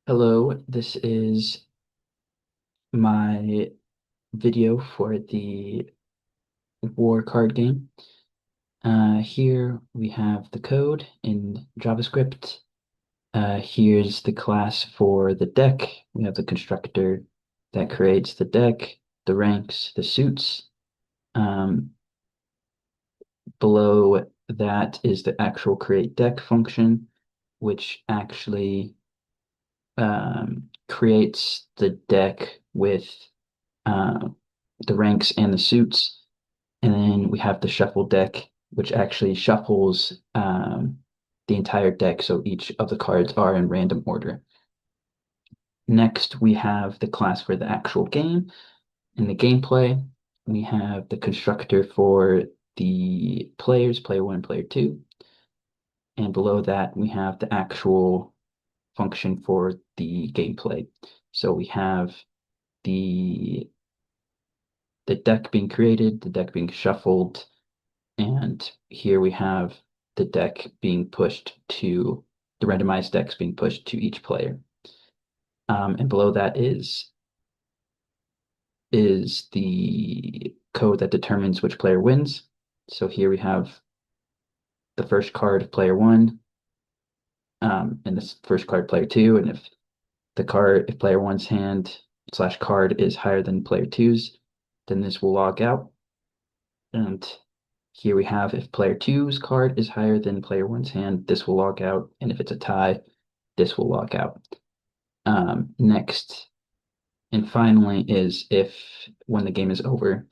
Hello, this is my video for the war card game. Here we have the code in JavaScript. Here's the class for the deck. We have the constructor that creates the deck, the ranks, the suits. Um, Below that is the actual create deck function, which actually creates the deck with uh, the ranks and the suits. And then we have the shuffle deck, which actually shuffles the entire deck, so each of the cards are in random order. Next, we have the class for the actual game. In the gameplay, we have the constructor for the players, player one, player two. And below that, we have the actual function for the gameplay. So we have the the deck being created, the deck being shuffled, and here we have the deck being pushed to the randomized decks being pushed to each player. And below that is the code that determines which player wins. So here we have the first card player one, and this first card player two. And if player one's hand slash card is higher than player two's, then this will log out. And here we have if player two's card is higher than player one's hand, this will log out. And if it's a tie, this will log out. Next, and finally is if when the game is over,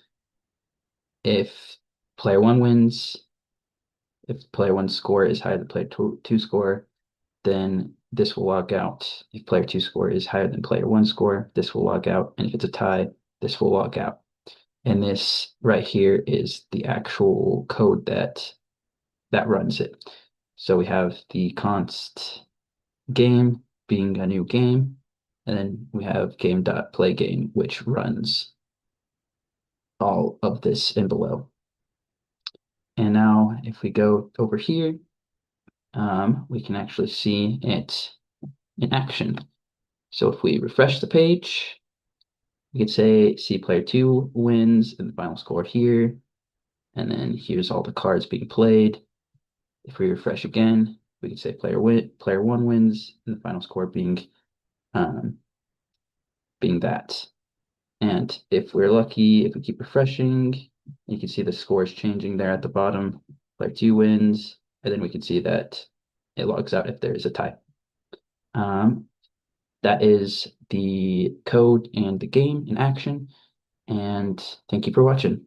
if player one wins, if player one's score is higher than player two score, then this will log out. If player two score is higher than player one score, this will log out. And if it's a tie, this will log out. And this right here is the actual code that runs it. So we have the const game being a new game, and then we have game.playgame, which runs all of this in below. And now if we go over here, we can actually see it in action. So if we refresh the page, we could say see player two wins and the final score here. And then here's all the cards being played. If we refresh again, we could say player one wins and the final score um, being that. And if we're lucky, if we keep refreshing, you can see the scores changing there at the bottom. Player two wins, and then we can see that it logs out if there is a tie. Um, that is the code and the game in action. And thank you for watching.